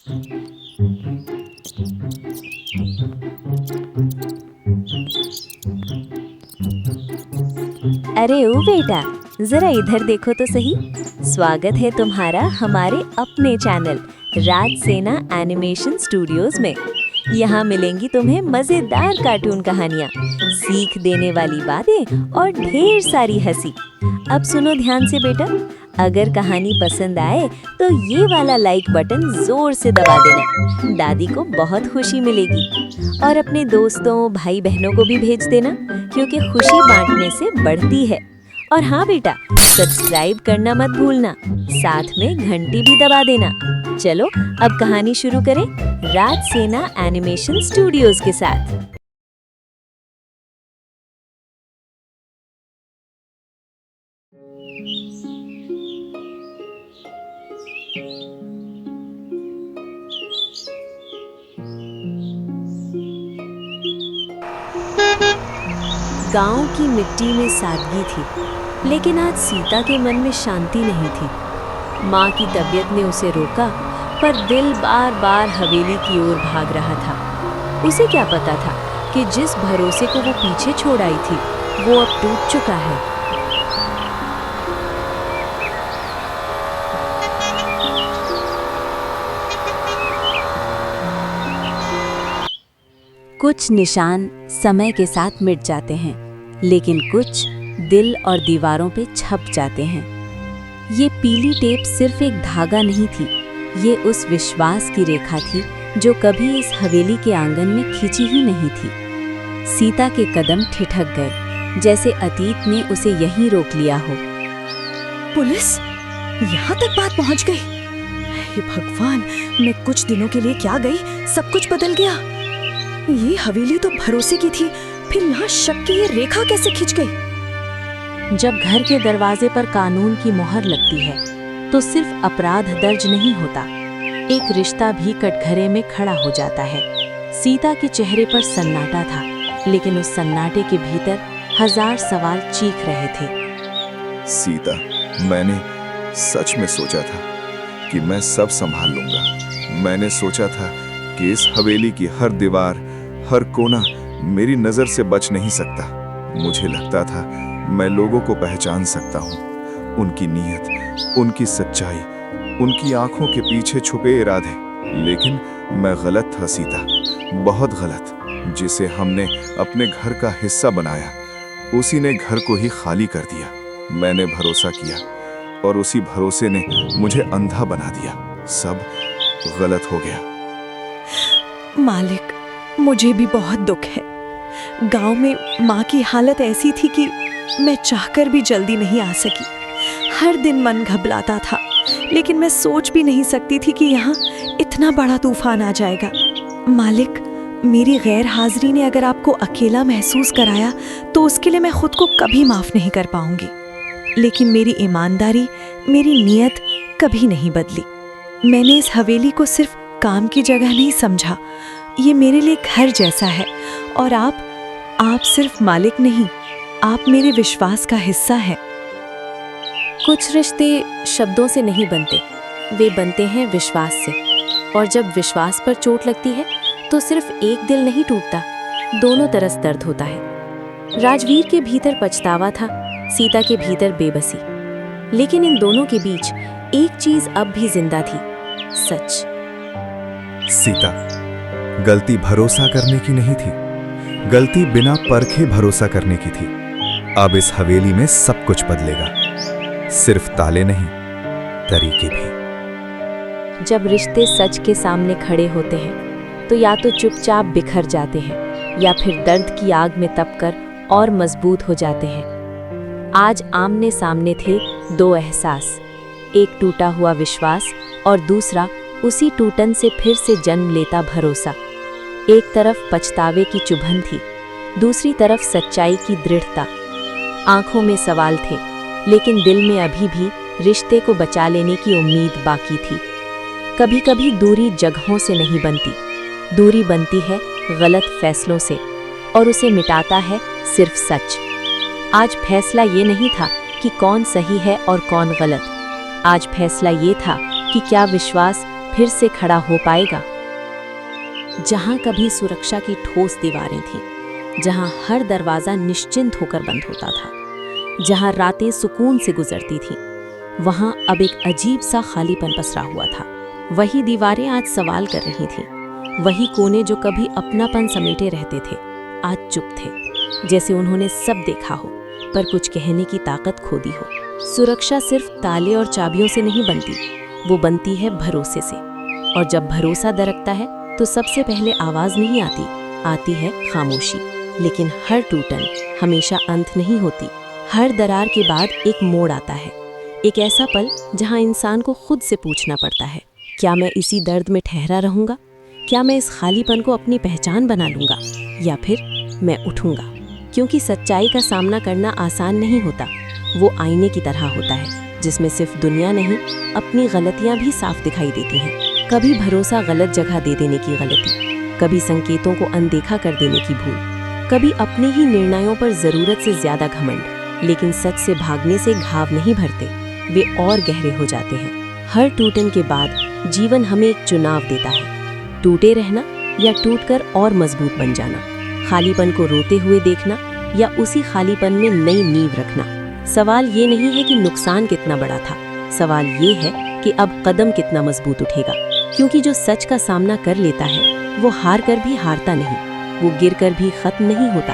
अरे ओ बेटा, जरा इधर देखो तो सही। स्वागत है तुम्हारा हमारे अपने चैनल राजसेना एनिमेशन स्टूडियोज में। यहाँ मिलेंगी तुम्हें मजेदार कार्टून कहानियाँ, सीख देने वाली बातें और ढेर सारी हंसी। अब सुनो ध्यान से बेटा, अगर कहानी पसंद आए तो ये वाला लाइक बटन जोर से दबा देना, दादी को बहुत खुशी मिलेगी। और अपने दोस्तों भाई बहनों को भी भेज देना, क्योंकि खुशी बांटने से बढ़ती है। और हाँ बेटा, सब्सक्राइब करना मत भूलना, साथ में घंटी भी दबा देना। चलो अब कहानी शुरू करें राजसेना एनिमेशन स्टूडियोज के साथ। गांव की मिट्टी में सादगी थी, लेकिन आज सीता के मन में शांति नहीं थी। माँ की तबीयत ने उसे रोका, पर दिल बार बार हवेली की ओर भाग रहा था। उसे क्या पता था कि जिस भरोसे को वो पीछे छोड़ आई थी, वो अब टूट चुका है। कुछ निशान समय के साथ मिट जाते हैं, लेकिन कुछ दिल और दीवारों पे छप जाते हैं। ये पीली टेप सिर्फ एक धागा नहीं थी, ये उस विश्वास की रेखा थी जो कभी इस हवेली के आंगन में खिंची ही नहीं थी। सीता के कदम ठिठक गए, जैसे अतीत ने उसे यहीं रोक लिया हो। पुलिस यहाँ तक बात पहुँच गई। हे भगवान, मैं कुछ दिनों के लिए क्या गई, सब कुछ बदल गया। ये हवेली तो भरोसे की थी, फिर यहाँ शक की ये रेखा कैसे खिंच गई? जब घर के दरवाजे पर कानून की मोहर लगती है, तो सिर्फ अपराध दर्ज नहीं होता, एक रिश्ता भी कटघरे में खड़ा हो जाता है। सीता के चेहरे पर सन्नाटा था, लेकिन उस सन्नाटे के भीतर हजार सवाल चीख रहे थे। सीता, मैंने सच में सोचा था कि मैं सब संभाल लूंगा। मैंने सोचा था कि इस हवेली की हर दीवार, हर कोना मेरी नजर से बच नहीं सकता। मुझे लगता था मैं लोगों को पहचान सकता हूँ, उनकी नीयत, उनकी सच्चाई, उनकी आंखों के पीछे छुपे इरादे। लेकिन मैं गलत था सीता, बहुत गलत। जिसे हमने अपने घर का हिस्सा बनाया, उसी ने घर को ही खाली कर दिया। मैंने भरोसा किया और उसी भरोसे ने मुझे अंधा बना दिया। सब गलत हो गया। मालिक, मुझे भी बहुत दुख है। गांव में माँ की हालत ऐसी थी कि मैं चाहकर भी जल्दी नहीं आ सकी। हर दिन मन घबराता था, लेकिन मैं सोच भी नहीं सकती थी कि यहाँ इतना बड़ा तूफान आ जाएगा। मालिक, मेरी गैर हाजिरी ने अगर आपको अकेला महसूस कराया, तो उसके लिए मैं खुद को कभी माफ नहीं कर पाऊंगी। लेकिन मेरी ईमानदारी, मेरी नीयत कभी नहीं बदली। मैंने इस हवेली को सिर्फ काम की जगह नहीं समझा, ये मेरे लिए घर जैसा है। और आप सिर्फ मालिक नहीं, आप मेरे विश्वास का हिस्सा हैं। कुछ रिश्ते शब्दों से नहीं बनते, वे बनते हैं विश्वास से। और जब विश्वास पर चोट लगती है, तो सिर्फ एक दिल नहीं टूटता, दोनों तरफ दर्द होता है। राजवीर के भीतर पछतावा था, सीता के भीतर बेबसी। लेकिन इन दोनों के बीच एक चीज अब भी जिंदा थी, सच। सीता, गलती भरोसा करने की नहीं थी, गलती बिना परखे भरोसा करने की थी। अब इस हवेली में सब कुछ बदलेगा, सिर्फ ताले नहीं, तरीके भी। जब रिश्ते सच के सामने खड़े होते हैं, तो या तो चुपचाप बिखर जाते हैं, या फिर दर्द की आग में तपकर और मजबूत हो जाते हैं। आज आमने सामने थे दो एहसास, एक टूटा हुआ विश्वास और दूसरा उसी टूटन से फिर से जन्म लेता भरोसा। एक तरफ पछतावे की चुभन थी, दूसरी तरफ सच्चाई की दृढ़ता। आंखों में सवाल थे, लेकिन दिल में अभी भी रिश्ते को बचा लेने की उम्मीद बाकी थी। कभी कभी दूरी जगहों से नहीं बनती, दूरी बनती है गलत फैसलों से, और उसे मिटाता है सिर्फ सच। आज फैसला ये नहीं था कि कौन सही है और कौन गलत। आज फैसला ये था कि क्या विश्वास फिर से खड़ा हो पाएगा? जहां कभी सुरक्षा की ठोस दीवारें थीं, जहां हर दरवाजा निश्चिंत होकर बंद होता था, जहां रातें सुकून से गुजरती थीं, वहां अब एक अजीब सा खालीपन पसरा हुआ था। वही दीवारें आज सवाल कर रही थीं, वही कोने जो कभी अपनापन समेटे रहते थे आज चुप थे, जैसे उन्होंने सब देखा हो पर कुछ कहने की ताकत खो दी हो। सुरक्षा सिर्फ ताले और चाबियों से नहीं बनती, वो बनती है भरोसे से। और जब भरोसा दरकता है तो सबसे पहले आवाज नहीं आती, आती है खामोशी। लेकिन हर टूटन हमेशा अंत नहीं होती। हर दरार के बाद एक मोड़ आता है, एक ऐसा पल जहां इंसान को खुद से पूछना पड़ता है, क्या मैं इसी दर्द में ठहरा रहूंगा? क्या मैं इस खालीपन को अपनी पहचान बना लूंगा, या फिर मैं उठूंगा? क्योंकि सच्चाई का सामना करना आसान नहीं होता। वो आईने की तरह होता है जिसमें सिर्फ दुनिया नहीं, अपनी गलतियां भी साफ दिखाई देती हैं। कभी भरोसा गलत जगह दे देने की गलती, कभी संकेतों को अनदेखा कर देने की भूल, कभी अपने ही निर्णयों पर जरूरत से ज्यादा घमंड। लेकिन सच से भागने से घाव नहीं भरते, वे और गहरे हो जाते हैं। हर टूटन के बाद जीवन हमें एक चुनाव देता है, टूटे रहना या टूटकर और मजबूत बन जाना, खालीपन को रोते हुए देखना या उसी खालीपन में नई नींव रखना। सवाल ये नहीं है कि नुकसान कितना बड़ा था, सवाल ये है कि अब कदम कितना मजबूत उठेगा। क्योंकि जो सच का सामना कर लेता है वो हार कर भी हारता नहीं, वो गिर कर भी खत्म नहीं होता,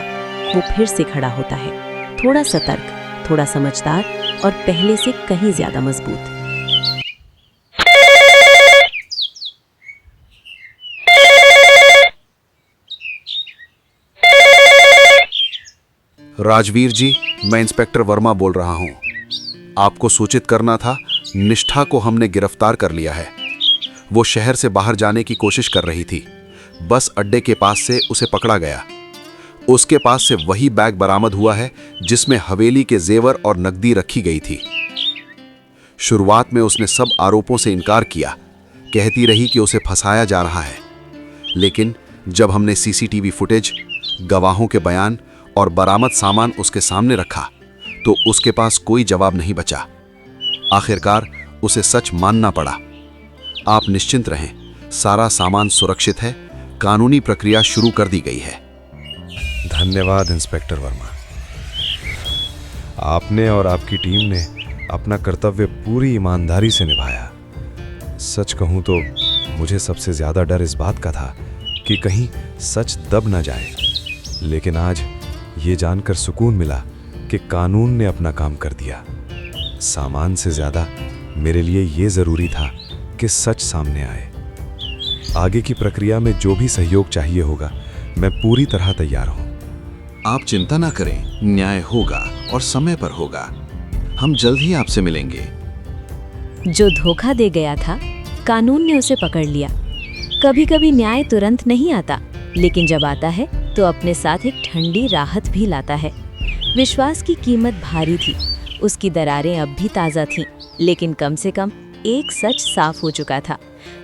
वो फिर से खड़ा होता है, थोड़ा सतर्क, थोड़ा समझदार और पहले से कहीं ज्यादा मजबूत। राजवीर जी, मैं इंस्पेक्टर वर्मा बोल रहा हूं। आपको सूचित करना था, निष्ठा को हमने गिरफ्तार कर लिया है। वो शहर से बाहर जाने की कोशिश कर रही थी। बस अड्डे के पास से उसे पकड़ा गया। उसके पास से वही बैग बरामद हुआ है जिसमें हवेली के जेवर और नकदी रखी गई थी। शुरुआत में उसने सब आरोपों से इनकार किया, कहती रही कि उसे फंसाया जा रहा है। लेकिन जब हमने सीसीटीवी फुटेज, गवाहों के बयान और बरामद सामान उसके सामने रखा तो उसके पास कोई जवाब नहीं बचा। आखिरकार उसे सच मानना पड़ा। आप निश्चिंत रहें, सारा सामान सुरक्षित है, कानूनी प्रक्रिया शुरू कर दी गई है। धन्यवाद इंस्पेक्टर वर्मा। आपने और आपकी टीम ने अपना कर्तव्य पूरी ईमानदारी से निभाया। सच कहूं तो मुझे सबसे ज्यादा डर इस बात का था कि कहीं सच दब न जाए, लेकिन आज ये जानकर सुकून मिला कि कानून ने अपना काम कर दिया। सामान से ज्यादा मेरे लिए ये जरूरी था कि सच सामने आए। आगे की प्रक्रिया में जो भी सहयोग चाहिए होगा, मैं पूरी तरह तैयार हूं। आप चिंता ना करें, न्याय होगा और समय पर होगा। हम जल्द ही आपसे मिलेंगे। जो धोखा दे गया था, कानून ने उसे पकड़ लिया। कभी कभी न्याय तुरंत नहीं आता, लेकिन जब आता है तो अपने साथ एक ठंडी राहत भी लाता है। विश्वास की कीमत भारी थी, उसकी दरारें अब भी ताज़ा थीं, लेकिन कम से कम एक सच साफ हो चुका था।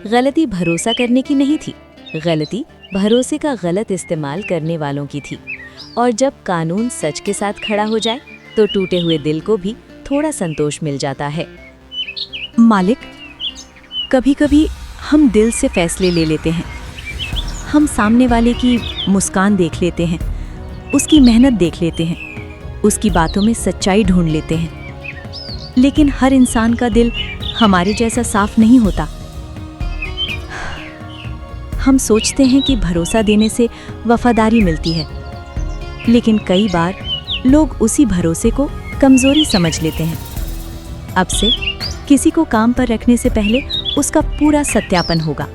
गलती भरोसा करने की नहीं थी, गलती भरोसे का गलत इस्तेमाल करने वालों की थी। और जब कानून सच के साथ खड़ा हो जाए तो टूटे हुए दिल को भी थोड़ा संतोष मिल जाता है। मालिक, कभी कभी हम दिल से फैसले ले लेते हैं। हम सामने वाले की मुस्कान देख लेते हैं, उसकी मेहनत देख लेते हैं, उसकी बातों में सच्चाई ढूंढ लेते हैं। लेकिन हर इंसान का दिल हमारे जैसा साफ नहीं होता। हम सोचते हैं कि भरोसा देने से वफादारी मिलती है, लेकिन कई बार लोग उसी भरोसे को कमजोरी समझ लेते हैं। अब से किसी को काम पर रखने से पहले उसका पूरा सत्यापन होगा।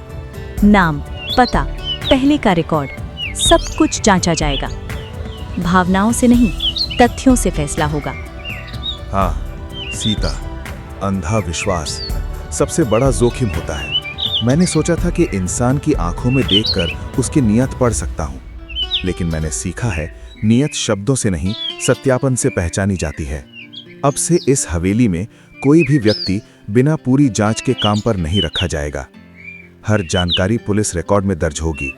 नाम, पता, पहले का रिकॉर्ड, सब कुछ जांचा जाएगा। भावनाओं से नहीं, तथ्यों से फैसला होगा। हाँ सीता, अंधा विश्वास सबसे बड़ा जोखिम होता है। मैंने सोचा था कि इंसान की आंखों में देखकर उसकी नीयत पढ़ सकता हूँ, लेकिन मैंने सीखा है नीयत शब्दों से नहीं, सत्यापन से पहचानी जाती है। अब से इस हवेली में कोई भी व्यक्ति बिना पूरी जांच के काम पर नहीं रखा जाएगा। हर जानकारी पुलिस रिकॉर्ड में दर्ज होगी।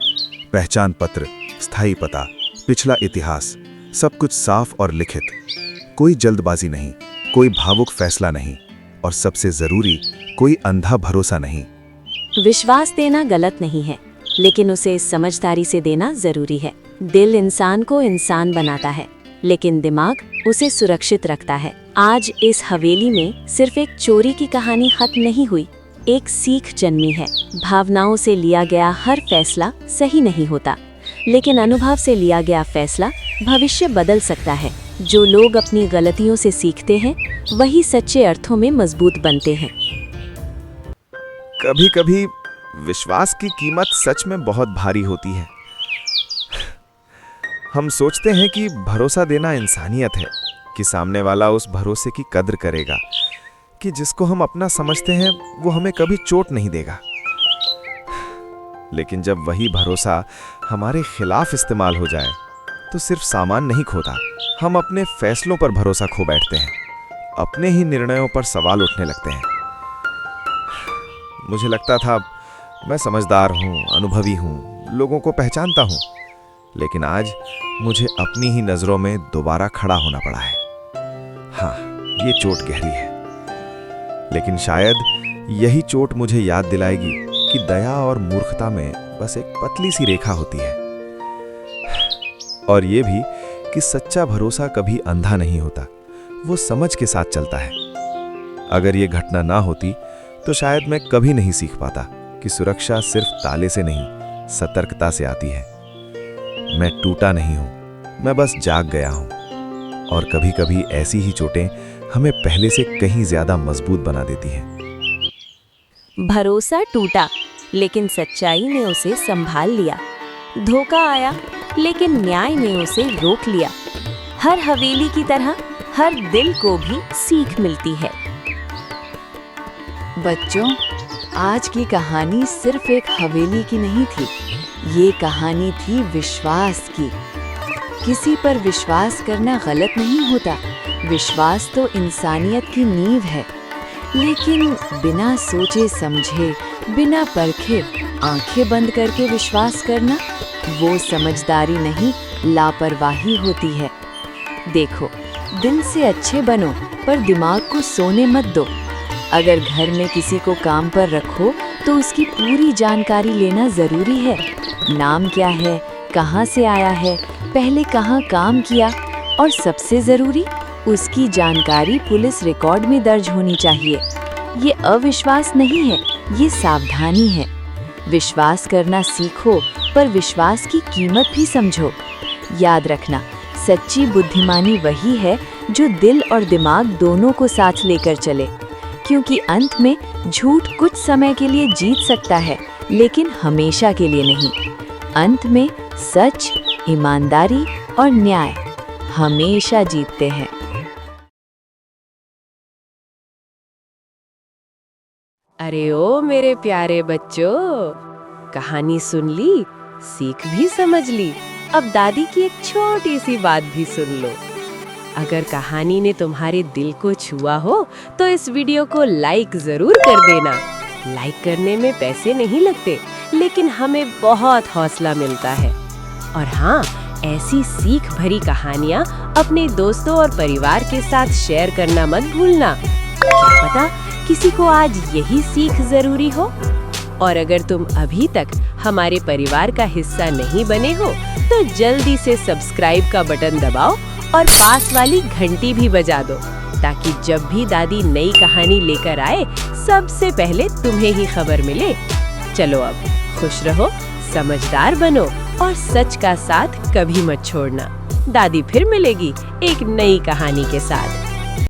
पहचान पत्र, स्थायी पता, पिछला इतिहास, सब कुछ साफ और लिखित। कोई जल्दबाजी नहीं, कोई भावुक फैसला नहीं, और सबसे जरूरी, कोई अंधा भरोसा नहीं। विश्वास देना गलत नहीं है, लेकिन उसे समझदारी से देना जरूरी है। दिल इंसान को इंसान बनाता है, लेकिन दिमाग उसे सुरक्षित रखता है। आज इस हवेली में सिर्फ एक चोरी की कहानी खत्म नहीं हुई, एक सीख जन्मी है। भावनाओं से लिया गया हर फैसला सही नहीं होता, लेकिन अनुभव से लिया गया फैसला भविष्य बदल सकता है। जो लोग अपनी गलतियों से सीखते हैं, वही सच्चे अर्थों में मजबूत बनते हैं। कभी कभी विश्वास की कीमत सच में बहुत भारी होती है। हम सोचते हैं कि भरोसा देना इंसानियत है, कि सामने वाला उस भरोसे की कद्र करेगा, कि जिसको हम अपना समझते हैं वो हमें कभी चोट नहीं देगा। लेकिन जब वही भरोसा हमारे खिलाफ इस्तेमाल हो जाए तो सिर्फ सामान नहीं खोता, हम अपने फैसलों पर भरोसा खो बैठते हैं, अपने ही निर्णयों पर सवाल उठने लगते हैं। मुझे लगता था मैं समझदार हूँ, अनुभवी हूँ, लोगों को पहचानता हूँ, लेकिन आज मुझे अपनी ही नजरों में दोबारा खड़ा होना पड़ा है। हाँ, ये चोट गहरी है, लेकिन शायद यही चोट मुझे याद दिलाएगी कि दया और मूर्खता में बस एक पतली सी रेखा होती है, और ये भी कि सच्चा भरोसा कभी अंधा नहीं होता, वो समझ के साथ चलता है। अगर ये घटना ना होती तो शायद मैं कभी नहीं सीख पाता कि सुरक्षा सिर्फ ताले से नहीं, सतर्कता से आती है। मैं टूटा नहीं हूं, मैं बस जाग गया हूं, और कभी कभी ऐसी ही चोटें हमें पहले से कहीं ज्यादा मजबूत बना देती हैं। भरोसा टूटा, लेकिन सच्चाई ने उसे संभाल लिया। धोखा आया, लेकिन न्याय ने उसे रोक लिया। हर हवेली की तरह हर दिल को भी सीख मिलती है। बच्चों, आज की कहानी सिर्फ एक हवेली की नहीं थी, ये कहानी थी विश्वास की। किसी पर विश्वास करना गलत नहीं होता, विश्वास तो इंसानियत की नींव है। लेकिन बिना सोचे समझे, बिना परखे, आंखें बंद करके विश्वास करना, वो समझदारी नहीं, लापरवाही होती है। देखो, दिल से अच्छे बनो, पर दिमाग को सोने मत दो। अगर घर में किसी को काम पर रखो तो उसकी पूरी जानकारी लेना जरूरी है। नाम क्या है, कहाँ से आया है, पहले कहाँ काम किया, और सबसे जरूरी, उसकी जानकारी पुलिस रिकॉर्ड में दर्ज होनी चाहिए। ये अविश्वास नहीं है, ये सावधानी है। विश्वास करना सीखो, पर विश्वास की कीमत भी समझो। याद रखना, सच्ची बुद्धिमानी वही है जो दिल और दिमाग दोनों को साथ लेकर चले, क्योंकि अंत में झूठ कुछ समय के लिए जीत सकता है, लेकिन हमेशा के लिए नहीं। अंत में सच, ईमानदारी और न्याय हमेशा जीतते हैं। अरे ओ मेरे प्यारे बच्चों, कहानी सुन ली, सीख भी समझ ली। अब दादी की एक छोटी सी बात भी सुन लो। अगर कहानी ने तुम्हारे दिल को छुआ हो तो इस वीडियो को लाइक जरूर कर देना। लाइक करने में पैसे नहीं लगते, लेकिन हमें बहुत हौसला मिलता है। और हाँ, ऐसी सीख भरी कहानियाँ अपने दोस्तों और परिवार के साथ शेयर करना मत भूलना। क्या पता किसी को आज यही सीख जरूरी हो। और अगर तुम अभी तक हमारे परिवार का हिस्सा नहीं बने हो तो जल्दी से सब्सक्राइब का बटन दबाओ और पास वाली घंटी भी बजा दो, ताकि जब भी दादी नई कहानी लेकर आए सबसे पहले तुम्हें ही खबर मिले। चलो अब खुश रहो, समझदार बनो और सच का साथ कभी मत छोड़ना। दादी फिर मिलेगी एक नई कहानी के साथ।